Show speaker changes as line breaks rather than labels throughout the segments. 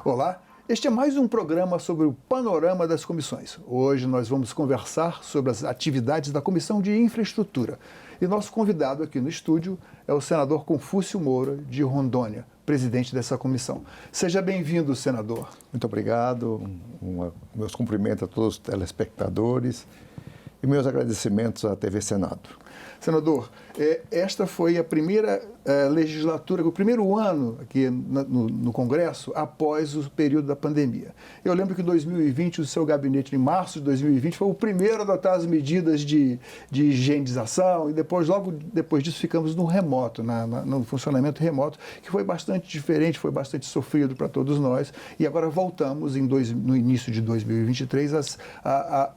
Olá, este é mais um programa sobre o panorama das comissões. Hoje nós vamos conversar sobre as atividades da Comissão de Infraestrutura. E nosso convidado aqui no estúdio é o senador Confúcio Moura, de Rondônia, presidente dessa comissão. Seja bem-vindo, senador.
Muito obrigado, meus cumprimentos a todos os telespectadores e meus agradecimentos à TV Senado.
Senador, esta foi a primeira legislatura, o primeiro ano aqui no Congresso após o período da pandemia. Eu lembro que em 2020, o seu gabinete, em março de 2020, foi o primeiro a adotar as medidas de higienização e logo depois disso ficamos no remoto, no funcionamento remoto, que foi bastante diferente, foi bastante sofrido para todos nós. E agora voltamos no início de 2023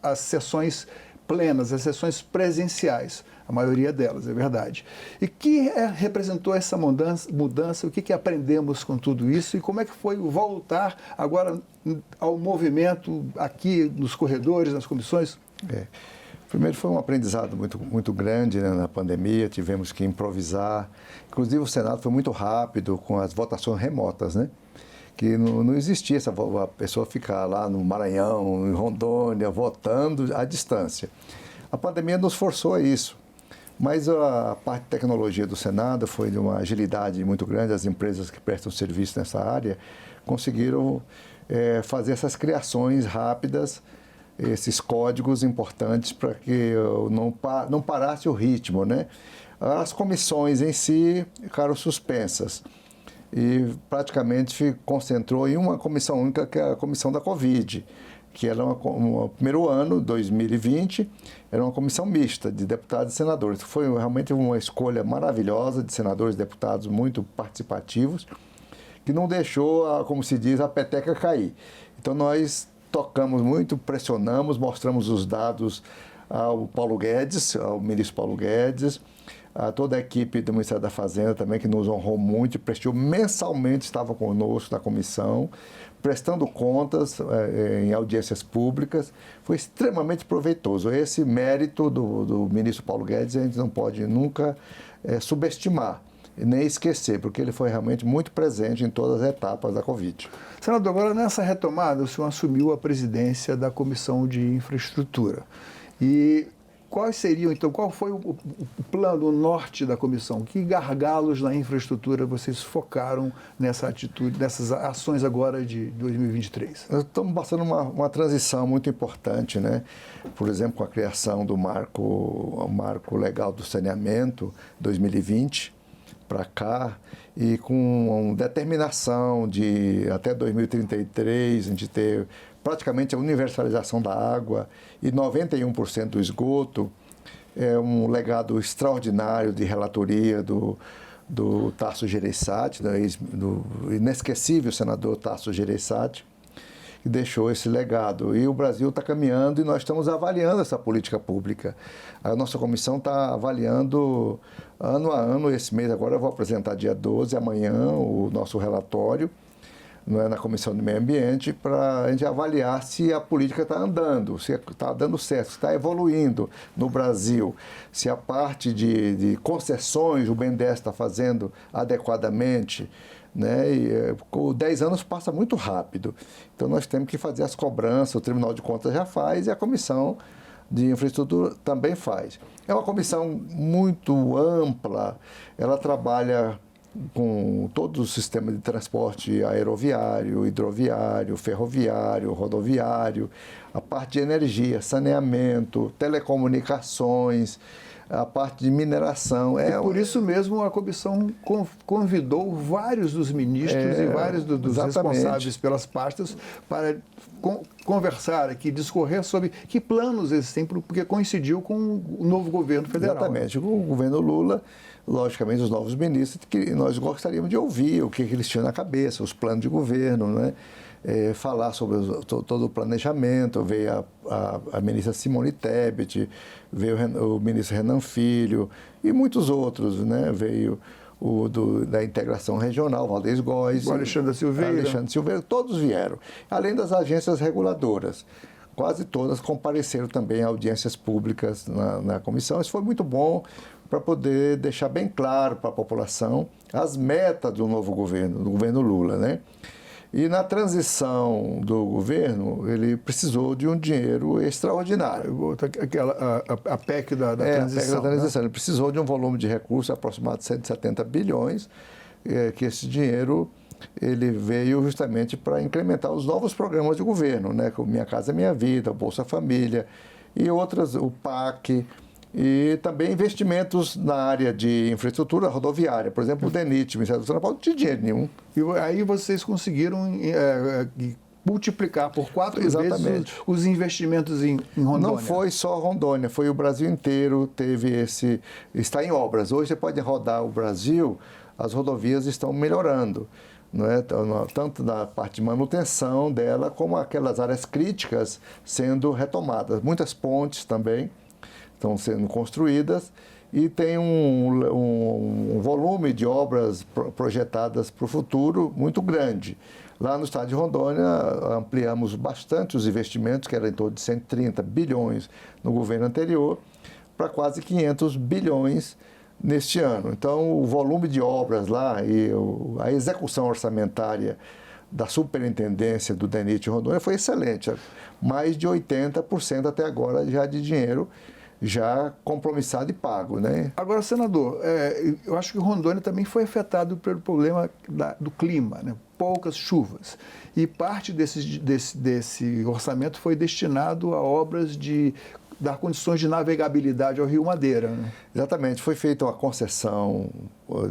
às sessões plenas, as sessões presenciais, a maioria delas, é verdade. E que representou essa mudança, o que aprendemos com tudo isso e como é que foi voltar agora ao movimento aqui nos corredores, nas comissões?
Primeiro foi um aprendizado muito grande, né, na pandemia, tivemos que improvisar. Inclusive o Senado foi muito rápido com as votações remotas, né? Que não existia a pessoa ficar lá no Maranhão, em Rondônia, votando à distância. A pandemia nos forçou a isso, mas a parte de tecnologia do Senado foi de uma agilidade muito grande. As empresas que prestam serviço nessa área conseguiram fazer essas criações rápidas, esses códigos importantes para que não parasse o ritmo, né? As comissões em si ficaram suspensas e praticamente concentrou em uma comissão única, que é a comissão da Covid, que era no primeiro ano, 2020, era uma comissão mista de deputados e senadores. Foi realmente uma escolha maravilhosa de senadores e deputados muito participativos, que não deixou, como se diz, a peteca cair. Então nós tocamos muito, pressionamos, mostramos os dados ao Paulo Guedes, ao ministro Paulo Guedes, a toda a equipe do Ministério da Fazenda também, que nos honrou muito e prestou mensalmente, estava conosco na comissão, prestando contas em audiências públicas. Foi extremamente proveitoso. Esse mérito do ministro Paulo Guedes a gente não pode nunca subestimar e nem esquecer, porque ele foi realmente muito presente em todas as etapas da Covid.
Senador, agora nessa retomada, o senhor assumiu a presidência da Comissão de Infraestrutura. E qual foi o plano, o norte da comissão? Que gargalos na infraestrutura vocês focaram nessa atitude, nessas ações agora de 2023?
Nós estamos passando uma transição muito importante, né? Por exemplo, com a criação do marco legal do saneamento 2020 para cá, e com determinação de até 2033 a gente ter praticamente a universalização da água e 91% do esgoto. É um legado extraordinário de relatoria do Tasso Gereissati, do inesquecível senador Tasso Gereissati, que deixou esse legado. E o Brasil está caminhando e nós estamos avaliando essa política pública. A nossa comissão está avaliando ano a ano. Esse mês agora eu vou apresentar dia 12, amanhã, o nosso relatório, na Comissão do Meio Ambiente, para a gente avaliar se a política está andando, se está dando certo, se está evoluindo no Brasil, se a parte de concessões o BNDES está fazendo adequadamente, né? E 10 anos passa muito rápido, então nós temos que fazer as cobranças, o Tribunal de Contas já faz e a Comissão de Infraestrutura também faz. É uma comissão muito ampla, ela trabalha com todo o sistema de transporte aeroviário, hidroviário, ferroviário, rodoviário, a parte de energia, saneamento, telecomunicações, a parte de mineração.
E por isso mesmo a comissão convidou vários dos ministros e vários dos responsáveis pelas pastas para conversar aqui, discorrer sobre que planos eles têm, porque coincidiu com o novo governo federal.
Exatamente, com o governo Lula, logicamente os novos ministros, que nós gostaríamos de ouvir o que eles tinham na cabeça, os planos de governo, né? Falar sobre todo o planejamento. Veio a ministra Simone Tebet, veio o ministro Renan Filho e muitos outros, né? Veio da integração regional, Valdez Góes,
o Alexandre
Silveira, todos vieram, além das agências reguladoras. Quase todas compareceram também a audiências públicas na comissão. Isso foi muito bom para poder deixar bem claro para a população as metas do novo governo, do governo Lula, né? E na transição do governo, ele precisou de um dinheiro extraordinário.
A PEC da transição.
A PEC da transição.
Né?
Ele precisou de um volume de recursos aproximado de 170 bilhões, que esse dinheiro ele veio justamente para incrementar os novos programas de governo, né? Como Minha Casa Minha Vida, o Bolsa Família e outras, o PAC, e também investimentos na área de infraestrutura rodoviária. Por exemplo, o DENIT, o Ministério do Transporte, não tinha dinheiro nenhum.
E aí vocês conseguiram multiplicar por 4 vezes os investimentos em Rondônia.
Não foi só Rondônia, foi o Brasil inteiro, está em obras. Hoje você pode rodar o Brasil, as rodovias estão melhorando, não é? Tanto na parte de manutenção dela, como aquelas áreas críticas sendo retomadas. Muitas pontes também estão sendo construídas e tem um volume de obras projetadas para o futuro muito grande. Lá no estado de Rondônia, ampliamos bastante os investimentos, que eram em torno de 130 bilhões no governo anterior, para quase 500 bilhões neste ano. Então, o volume de obras lá e a execução orçamentária da superintendência do DENIT Rondônia foi excelente. Mais de 80% até agora já de dinheiro já compromissado e pago, né?
Agora, senador, eu acho que Rondônia também foi afetado pelo problema do clima, né? Poucas chuvas. E parte desse orçamento foi destinado a obras de dar condições de navegabilidade ao Rio Madeira, né?
Exatamente. Foi feita uma concessão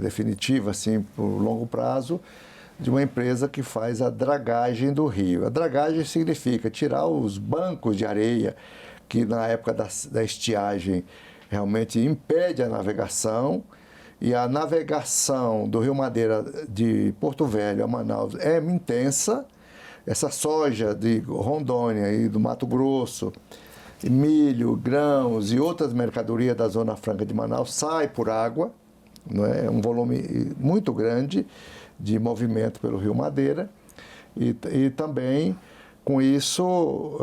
definitiva, assim, por longo prazo, de uma empresa que faz a dragagem do rio. A dragagem significa tirar os bancos de areia que na época da estiagem realmente impede a navegação, e a navegação do Rio Madeira de Porto Velho a Manaus é intensa. Essa soja de Rondônia e do Mato Grosso, milho, grãos e outras mercadorias da Zona Franca de Manaus sai por água, não é? Um volume muito grande de movimento pelo Rio Madeira, e também com isso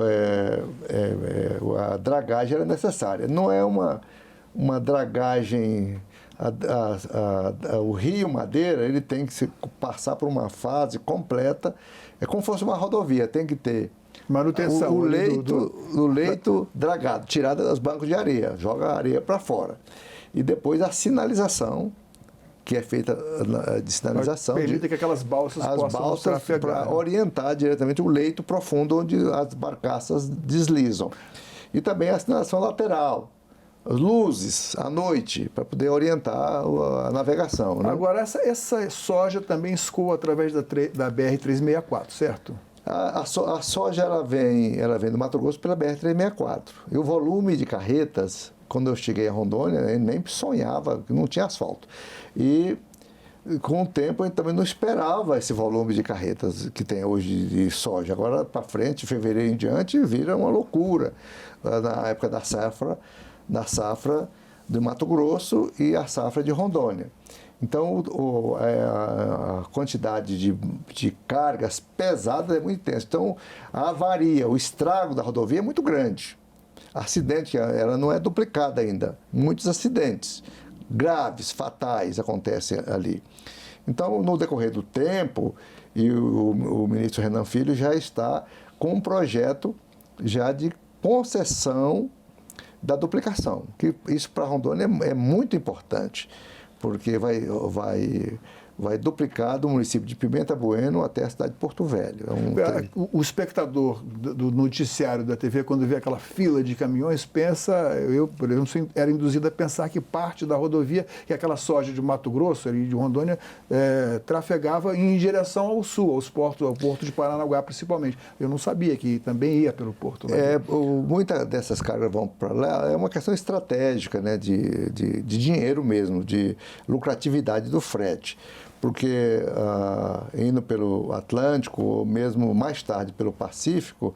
a dragagem era necessária. Não é uma dragagem, o Rio Madeira ele tem que passar por uma fase completa, é como se fosse uma rodovia, tem que ter
manutenção,
o leito dragado, tirado dos bancos de areia, joga a areia para fora. E depois a sinalização, que é feita de sinalização.
Permite que aquelas balsas possam trafegar.
Para orientar diretamente o leito profundo onde as barcaças deslizam. E também a sinalização lateral, as luzes à noite, para poder orientar a navegação. Né?
Agora, essa soja também escoa através da BR-364, certo?
A soja ela vem do Mato Grosso pela BR-364. E o volume de carretas, quando eu cheguei a Rondônia, eu nem sonhava, que não tinha asfalto. E com o tempo a gente também não esperava esse volume de carretas que tem hoje de soja. Agora, para frente, fevereiro em diante, vira uma loucura. Na época da safra do Mato Grosso e a safra de Rondônia. Então, a quantidade de cargas pesadas é muito intensa. Então, a avaria, o estrago da rodovia é muito grande. Acidente, ela não é duplicada ainda. Muitos acidentes graves, fatais acontecem ali. Então, no decorrer do tempo, e o ministro Renan Filho já está com um projeto já de concessão da duplicação. Que isso para Rondônia é muito importante, porque vai duplicar do município de Pimenta Bueno até a cidade de Porto Velho.
O espectador do noticiário da TV, quando vê aquela fila de caminhões, pensa, eu, por exemplo, era induzido a pensar que parte da rodovia, que aquela soja de Mato Grosso, ali de Rondônia, trafegava em direção ao sul, ao porto de Paranaguá, principalmente. Eu não sabia que também ia pelo porto.
Muitas dessas cargas vão para lá, é uma questão estratégica, né, de dinheiro mesmo, de lucratividade do frete. Porque indo pelo Atlântico, ou mesmo mais tarde pelo Pacífico,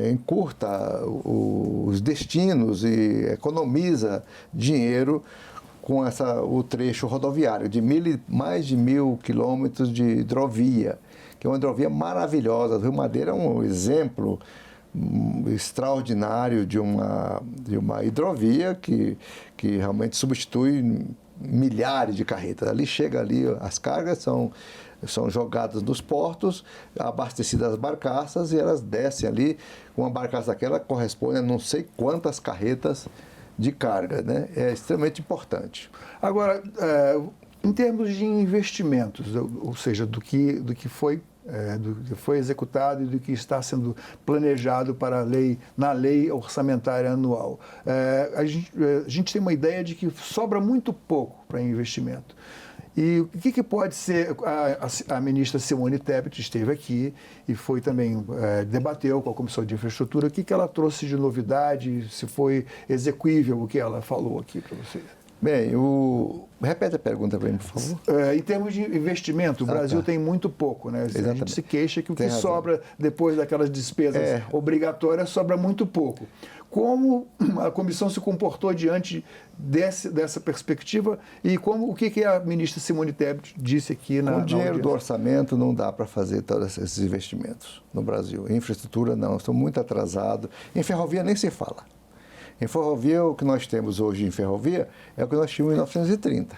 encurta os destinos e economiza dinheiro com o trecho rodoviário, de mais de 1.000 quilômetros de hidrovia, que é uma hidrovia maravilhosa. O Rio Madeira é um exemplo extraordinário de uma hidrovia que realmente substitui milhares de carretas. Ali chega ali, as cargas são jogadas nos portos, abastecidas as barcaças, e elas descem ali. Uma barcaça daquela corresponde a não sei quantas carretas de carga, né? É extremamente importante.
Agora, em termos de investimentos, ou seja, do que foi executado e do que está sendo planejado para na lei orçamentária anual, a gente tem uma ideia de que sobra muito pouco para investimento. E o que pode ser, a ministra Simone Tebet esteve aqui e foi também, debateu com a Comissão de Infraestrutura, o que ela trouxe de novidade, se foi execuível o que ela falou aqui para vocês.
Bem, repete a pergunta para mim, por favor.
Em termos de investimento, o Brasil tem muito pouco, né? A gente se queixa que o que sobra depois daquelas despesas obrigatórias sobra muito pouco. Como a comissão se comportou diante dessa perspectiva e o que a ministra Simone Tebet disse aqui na
audiência? Com o dinheiro do
audiência?
orçamento não dá para fazer todos esses investimentos no Brasil. Em infraestrutura não, estou muito atrasado. Em ferrovia nem se fala. Em ferrovia, o que nós temos hoje em ferrovia é o que nós tínhamos em 1930.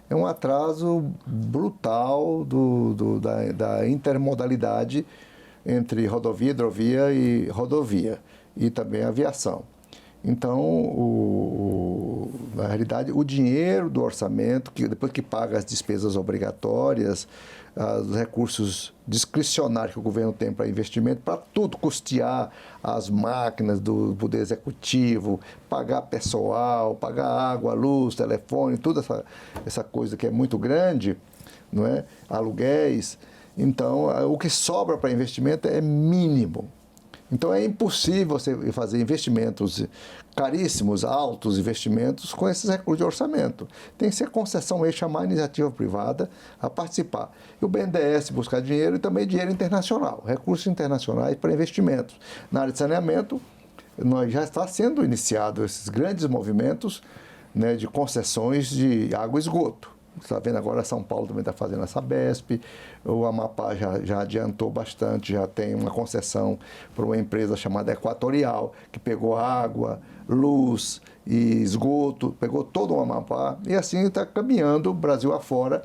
É um atraso brutal da intermodalidade entre rodovia, hidrovia e rodovia, e também aviação. Então, na realidade, o dinheiro do orçamento, que depois que paga as despesas obrigatórias, os recursos discricionários que o governo tem para investimento, para tudo, custear as máquinas do Poder Executivo, pagar pessoal, pagar água, luz, telefone, toda essa coisa que é muito grande, não é? Aluguéis. Então, o que sobra para investimento é mínimo. Então, é impossível você fazer investimentos caríssimos, altos investimentos, com esses recursos de orçamento. Tem que ser concessão e chamar a iniciativa privada a participar. E o BNDES buscar dinheiro e também dinheiro internacional, recursos internacionais para investimentos. Na área de saneamento, já está sendo iniciado esses grandes movimentos, né, de concessões de água e esgoto. Você está vendo agora, São Paulo também está fazendo a Sabesp, o Amapá já adiantou bastante, já tem uma concessão para uma empresa chamada Equatorial, que pegou água, luz e esgoto, pegou todo o Amapá, e assim está caminhando o Brasil afora,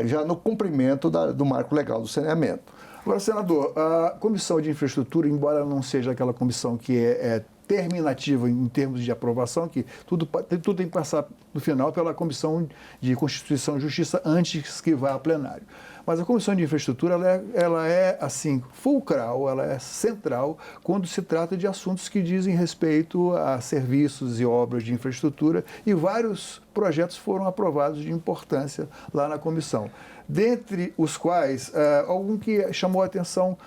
já no cumprimento do marco legal do saneamento.
Agora, senador, a Comissão de Infraestrutura, embora não seja aquela comissão que é terminativa em termos de aprovação, que tudo tem que passar, no final, pela Comissão de Constituição e Justiça antes que vá a plenário. Mas a Comissão de Infraestrutura, ela é assim, fulcral, ela é central quando se trata de assuntos que dizem respeito a serviços e obras de infraestrutura, e vários projetos foram aprovados de importância lá na comissão. Dentre os quais, algum que chamou a atenção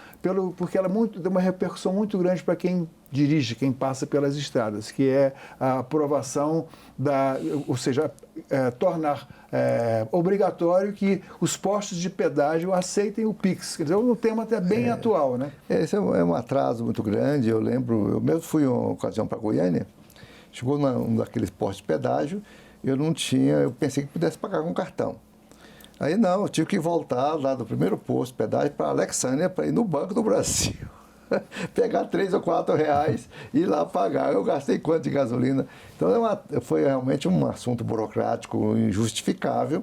porque ela tem uma repercussão muito grande para quem dirige, quem passa pelas estradas, que é a aprovação ou seja, tornar obrigatório que os postos de pedágio aceitem o Pix. Quer dizer, é um tema até bem atual, né?
Esse é um atraso muito grande. Eu lembro, eu mesmo fui uma ocasião para Goiânia, chegou num daqueles postos de pedágio, eu pensei que pudesse pagar com cartão. Aí não, eu tive que voltar lá do primeiro posto de pedágio para Alexânia, para ir no Banco do Brasil. Pegar 3 ou 4 reais e ir lá pagar. Eu gastei quanto de gasolina? Então foi realmente um assunto burocrático injustificável,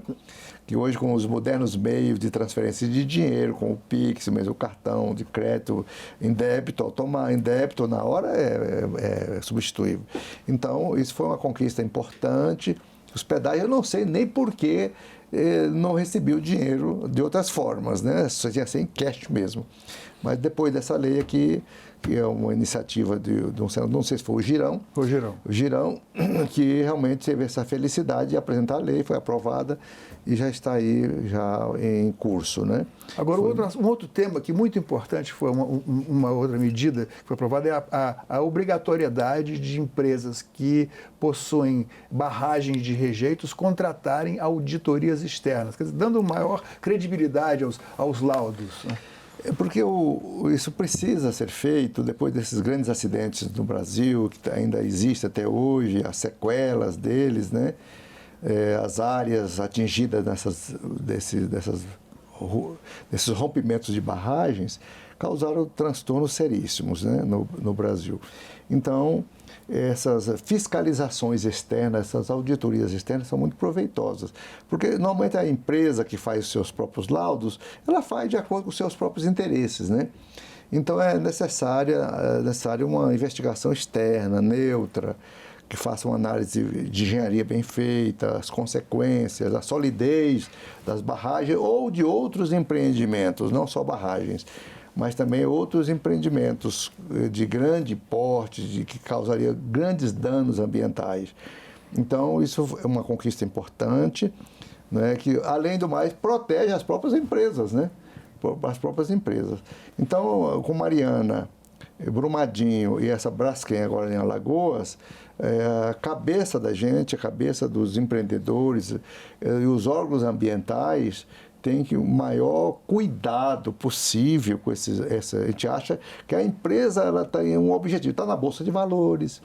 que hoje, com os modernos meios de transferência de dinheiro, com o Pix, mesmo o cartão de crédito em débito, em débito na hora é substituível. Então, isso foi uma conquista importante. Os pedágios, eu não sei nem por que não recebi o dinheiro de outras formas, né? Só tinha ser em cash mesmo. Mas depois dessa lei aqui, que é uma iniciativa de um senador, não sei se foi o Girão.
O Girão.
O Girão, que realmente teve essa felicidade de apresentar a lei, foi aprovada e já está aí já em curso, né?
Agora, um outro tema que muito importante, foi uma outra medida que foi aprovada, é a obrigatoriedade de empresas que possuem barragens de rejeitos contratarem auditorias externas, quer dizer, dando maior credibilidade aos laudos, né?
É porque isso precisa ser feito depois desses grandes acidentes no Brasil, que ainda existe até hoje, as sequelas deles, né? As áreas atingidas desses rompimentos de barragens causaram transtornos seríssimos, né, no Brasil. Então, essas fiscalizações externas, essas auditorias externas são muito proveitosas, porque normalmente a empresa que faz os seus próprios laudos, ela faz de acordo com os seus próprios interesses, né? Então é necessária uma investigação externa, neutra, que faça uma análise de engenharia bem feita, as consequências, a solidez das barragens ou de outros empreendimentos, não só barragens, mas também outros empreendimentos de grande porte, que causaria grandes danos ambientais. Então, isso é uma conquista importante, né, que, além do mais, protege as próprias empresas, né? As próprias empresas. Então, com Mariana, Brumadinho e essa Braskem agora em Alagoas, a cabeça da gente, a cabeça dos empreendedores e os órgãos ambientais tem que o maior cuidado possível com a gente acha que a empresa ela tem um objetivo, está na Bolsa de Valores,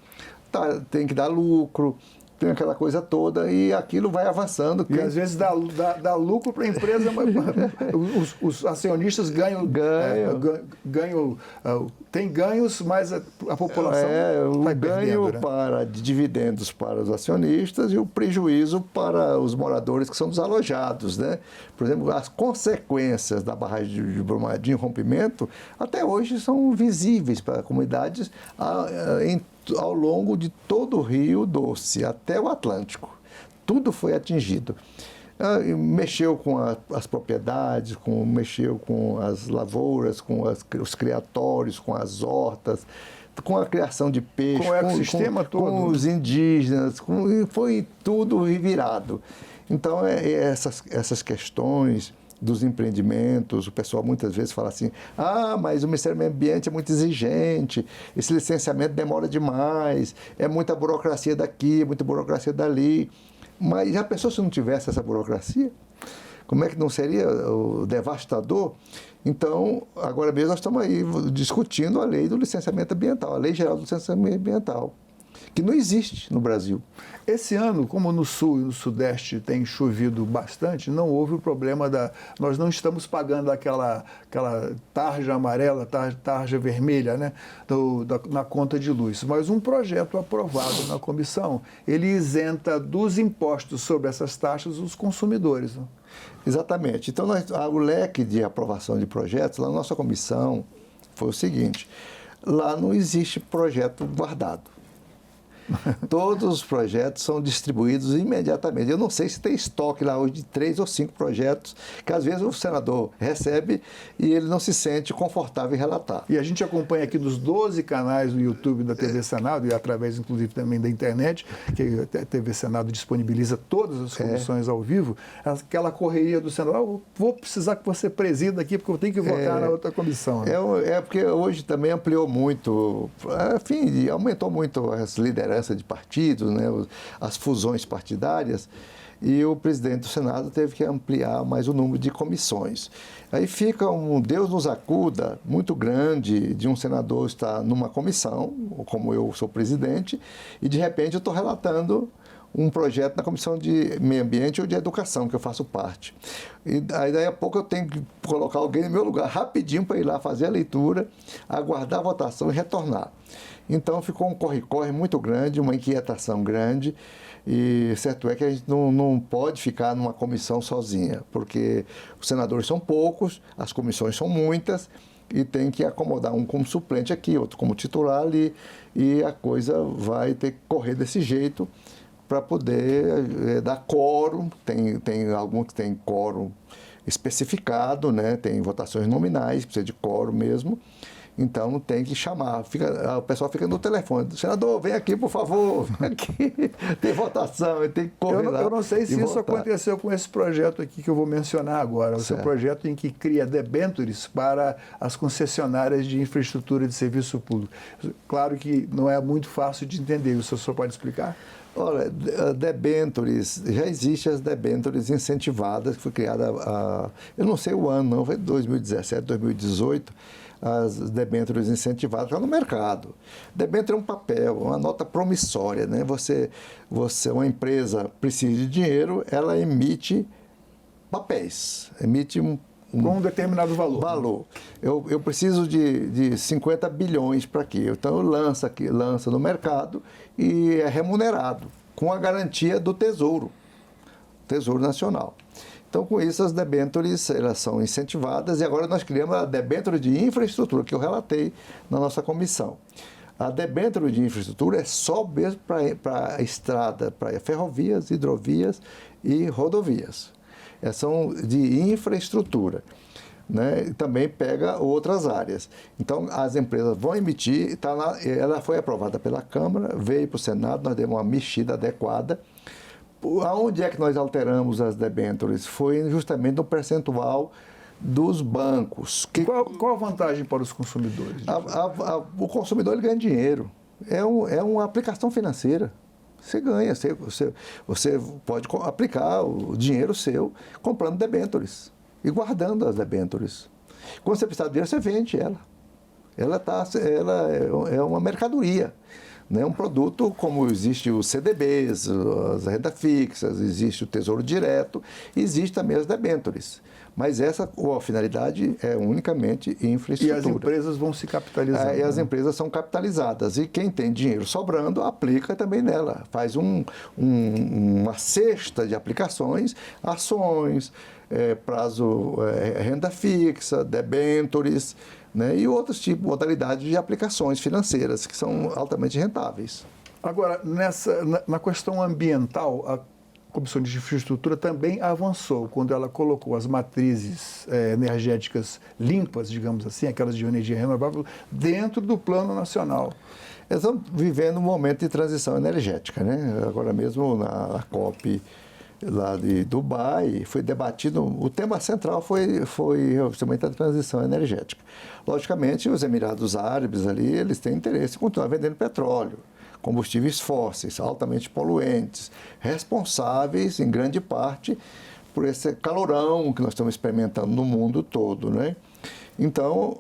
tem que dar lucro, tem aquela coisa toda e aquilo vai avançando.
E às vezes dá lucro para a empresa, mas os acionistas ganham, tem ganhos, mas a população
o ganho, né? De dividendos para os acionistas e o prejuízo para os moradores que são desalojados, né? Por exemplo, as consequências da barragem de Brumadinho, rompimento, até hoje são visíveis para comunidades ao longo de todo o Rio Doce, até o Atlântico. Tudo foi atingido. Mexeu com as propriedades, mexeu com as lavouras, com os criatórios, com as hortas, com a criação de peixe,
com o ecossistema todo,
com os indígenas, foi tudo revirado. Então, essas questões dos empreendimentos, o pessoal muitas vezes fala assim, mas o Ministério do Meio Ambiente é muito exigente, esse licenciamento demora demais, é muita burocracia daqui, muita burocracia dali. Mas já pensou se não tivesse essa burocracia? Como é que não seria o devastador? Então, agora mesmo nós estamos aí discutindo a lei do licenciamento ambiental, a Lei Geral do Licenciamento Ambiental, que não existe no Brasil.
Esse ano, como no Sul e no Sudeste tem chovido bastante, não houve o problema nós não estamos pagando aquela tarja amarela, tarja vermelha, né, na conta de luz. Mas um projeto aprovado na comissão, ele isenta dos impostos sobre essas taxas os consumidores. Né?
Exatamente. Então, o leque de aprovação de projetos, lá na nossa comissão, foi o seguinte, lá não existe projeto guardado. Todos os projetos são distribuídos imediatamente. Eu não sei se tem estoque lá hoje de 3 ou 5 projetos, que às vezes o senador recebe e ele não se sente confortável em relatar.
E a gente acompanha aqui nos 12 canais do YouTube da TV Senado e através, inclusive, também da internet, que a TV Senado disponibiliza todas as comissões ao vivo, aquela correria do senador, vou precisar que você presida aqui porque eu tenho que votar na outra comissão. Né?
Porque hoje também ampliou muito, enfim, aumentou muito as lideranças de partidos, né, as fusões partidárias, e o presidente do Senado teve que ampliar mais o número de comissões. Aí fica um Deus nos acuda muito grande de um senador estar numa comissão, como eu sou presidente, e de repente eu estou relatando um projeto na Comissão de Meio Ambiente ou de Educação, que eu faço parte. E aí, daí a pouco eu tenho que colocar alguém no meu lugar rapidinho para ir lá fazer a leitura, aguardar a votação e retornar. Então ficou um corre-corre muito grande, uma inquietação grande, e certo é que a gente não pode ficar numa comissão sozinha, porque os senadores são poucos, as comissões são muitas, e tem que acomodar um como suplente aqui, outro como titular ali, e a coisa vai ter que correr desse jeito para poder dar quórum. Tem alguns que tem quórum especificado, né? Tem votações nominais, precisa de quórum mesmo. Então tem que chamar, o pessoal fica no telefone, senador, vem aqui, por favor, vem aqui, tem votação, tem que correr lá.
Eu não sei se isso aconteceu com esse projeto aqui que eu vou mencionar agora, o seu projeto em que cria debêntures para as concessionárias de infraestrutura de serviço público. Claro que não é muito fácil de entender, o senhor pode explicar?
Olha, debêntures, já existem as debêntures incentivadas, que foi criada, eu não sei o ano, não, foi 2017, 2018, as debêntures incentivadas já no mercado. Debênture é um papel, uma nota promissória, né? Uma empresa precisa de dinheiro, ela emite papéis, emite
com um determinado valor.
Valor. Eu preciso de 50 bilhões para quê? Então eu lanço no mercado e é remunerado, com a garantia do Tesouro Nacional. Então, com isso, as debêntures elas são incentivadas e agora nós criamos a debênture de infraestrutura, que eu relatei na nossa comissão. A debênture de infraestrutura é só mesmo para estrada, para ferrovias, hidrovias e rodovias. São de infraestrutura. Né? E também pega outras áreas. Então, as empresas vão emitir, ela foi aprovada pela Câmara, veio para o Senado, nós demos uma mexida adequada. Aonde é que nós alteramos as debêntures? Foi justamente no percentual dos bancos.
Qual a vantagem para os consumidores?
O consumidor ele ganha dinheiro. É uma aplicação financeira. Você ganha, você pode aplicar o dinheiro seu comprando debêntures e guardando as debêntures. Quando você precisar de dinheiro, você vende ela. Ela é uma mercadoria. Né? Um produto como existe os CDBs, as renda fixas, existe o Tesouro Direto, existe também as debêntures. Mas a finalidade é unicamente infraestrutura.
E as empresas vão se capitalizar.
E as empresas são capitalizadas. E quem tem dinheiro sobrando, aplica também nela. Faz uma cesta de aplicações, ações, renda fixa, debêntures, né? E outros tipos, modalidades de aplicações financeiras que são altamente rentáveis.
Agora, na questão ambiental, a Comissão de Infraestrutura também avançou quando ela colocou as matrizes energéticas limpas, digamos assim, aquelas de energia renovável, dentro do Plano Nacional.
Estamos vivendo um momento de transição energética, né? Agora mesmo na COP lá de Dubai, foi debatido, o tema central foi justamente a transição energética. Logicamente, os Emirados Árabes ali, eles têm interesse em continuar vendendo petróleo, combustíveis fósseis, altamente poluentes, responsáveis, em grande parte, por esse calorão que nós estamos experimentando no mundo todo, né? Então,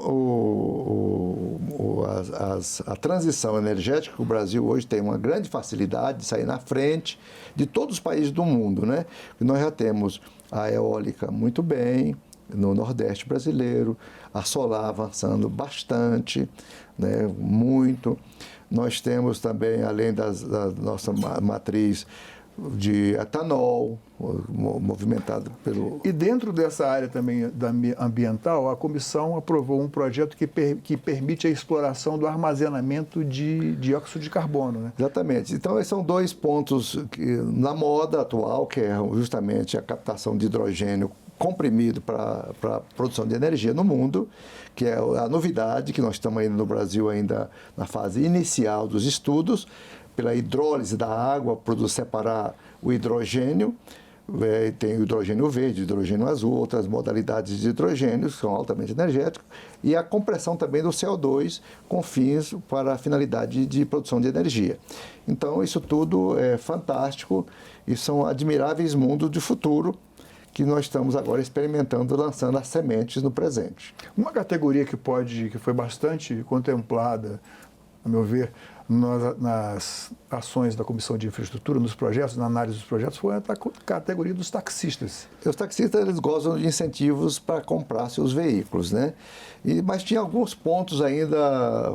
a transição energética, que o Brasil hoje tem uma grande facilidade de sair na frente de todos os países do mundo, né? Nós já temos a eólica muito bem no Nordeste brasileiro, a solar avançando bastante, né? Muito. Nós temos também, além da nossa matriz de etanol, movimentado pelo...
E dentro dessa área também ambiental, a comissão aprovou um projeto que permite a exploração do armazenamento de dióxido de carbono, né?
Exatamente. Então, esses são dois pontos na moda atual, que é justamente a captação de hidrogênio comprimido para a produção de energia no mundo, que é a novidade, que nós estamos ainda no Brasil, ainda na fase inicial dos estudos, pela hidrólise da água, separar o hidrogênio, tem o hidrogênio verde, hidrogênio azul, outras modalidades de hidrogênio, que são altamente energéticos, e a compressão também do CO2 com fins para a finalidade de produção de energia. Então, isso tudo é fantástico e são admiráveis mundos de futuro que nós estamos agora experimentando, lançando as sementes no presente.
Uma categoria que foi bastante contemplada, a meu ver, nas ações da Comissão de Infraestrutura, nos projetos, na análise dos projetos, foi a categoria dos taxistas.
Os taxistas, eles gozam de incentivos para comprar seus veículos, né? Mas tinha alguns pontos ainda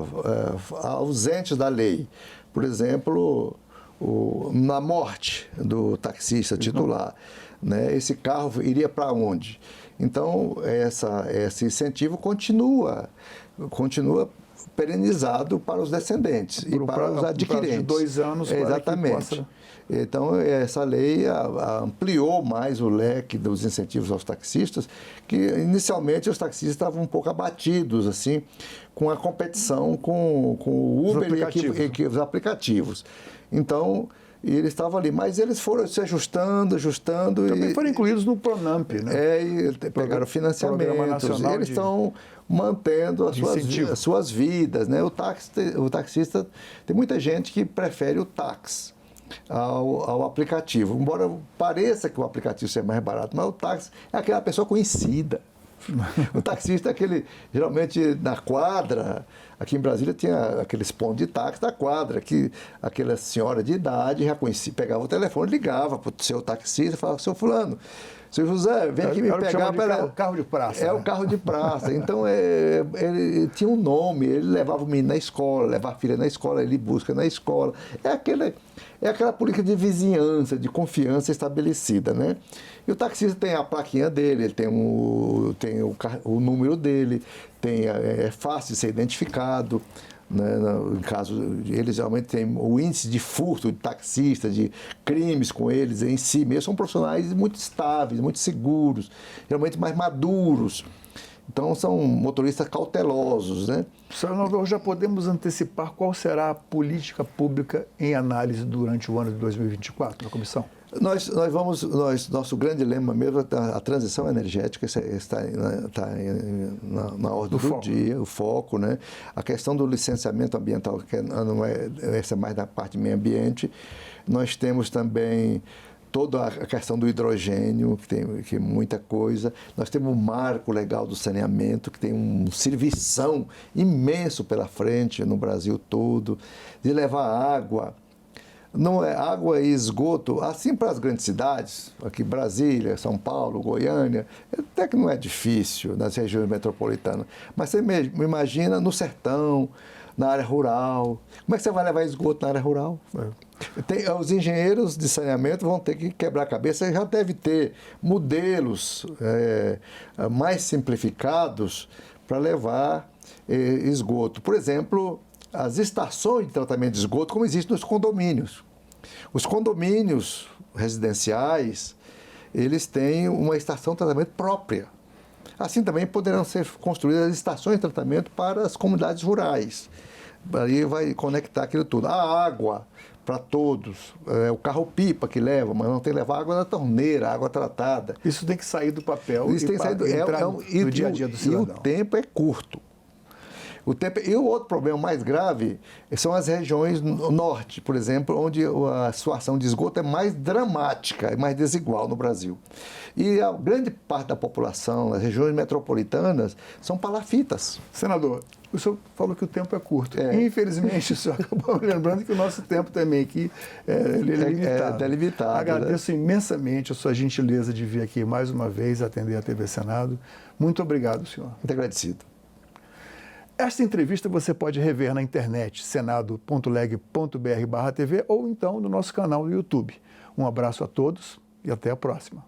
ausentes da lei. Por exemplo, na morte do taxista titular, né? Esse carro iria para onde? Então, esse incentivo continua perenizado para os descendentes e para os adquirentes.
De 2 anos.
Exatamente. Então, essa lei ampliou mais o leque dos incentivos aos taxistas, que inicialmente os taxistas estavam um pouco abatidos, assim, com a competição com o Uber e os aplicativos. Então, eles estavam ali, mas eles foram se ajustando.
Também foram incluídos no Pronamp, né?
E pegaram financiamentos. Eles estão mantendo as suas vidas, né? O taxista, tem muita gente que prefere o táxi ao aplicativo. Embora pareça que o aplicativo seja mais barato, mas o táxi é aquela pessoa conhecida. O taxista é aquele, geralmente na quadra, aqui em Brasília tinha aqueles pontos de táxi da quadra, que aquela senhora de idade já conhecia, pegava o telefone, ligava para o seu taxista e falava: seu fulano, Seu José, vem aqui me pegar.
Carro de praça.
É, né? O carro de praça. Então, ele tinha um nome, ele levava o menino na escola, levava a filha na escola, ele busca na escola. É aquela política de vizinhança, de confiança estabelecida, né? E o taxista tem a plaquinha dele, ele tem o número dele, é fácil de ser identificado. Né? No caso, eles geralmente têm o índice de furto de taxista, de crimes com eles em si mesmo, são profissionais muito estáveis, muito seguros, geralmente mais maduros. Então, são motoristas cautelosos, né?
Senador, já podemos antecipar qual será a política pública em análise durante o ano de 2024 na comissão?
Nosso grande lema mesmo é a transição energética, está na ordem do dia, o foco, né? A questão do licenciamento ambiental, que essa é mais da parte do meio ambiente. Nós temos também toda a questão do hidrogênio, que é muita coisa. Nós temos um marco legal do saneamento, que tem um servição imenso pela frente no Brasil todo, de levar água. Não é água e esgoto, assim para as grandes cidades, aqui Brasília, São Paulo, Goiânia, até que não é difícil nas regiões metropolitanas. Mas você imagina no sertão, na área rural. Como é que você vai levar esgoto na área rural? Os engenheiros de saneamento vão ter que quebrar a cabeça, já deve ter modelos mais simplificados para levar esgoto. Por exemplo, as estações de tratamento de esgoto, como existe nos condomínios. Os condomínios residenciais, eles têm uma estação de tratamento própria. Assim também poderão ser construídas estações de tratamento para as comunidades rurais. Aí vai conectar aquilo tudo. A água para todos, o carro-pipa que leva, mas não tem que levar água da torneira, água tratada.
Isso tem que sair do papel
Isso tem que sair
no dia a dia do cidadão.
E o tempo é curto. E o outro problema mais grave são as regiões norte, por exemplo, onde a situação de esgoto é mais dramática, é mais desigual no Brasil. E a grande parte da população, as regiões metropolitanas, são palafitas.
Senador, o senhor falou que o tempo é curto. Infelizmente, o senhor acabou me lembrando que o nosso tempo também aqui é limitado.
É limitado.
Agradeço imensamente a sua gentileza de vir aqui mais uma vez atender a TV Senado. Muito obrigado, senhor.
Muito agradecido.
Esta entrevista você pode rever na internet, senado.leg.br/TV ou então no nosso canal no YouTube. Um abraço a todos e até a próxima.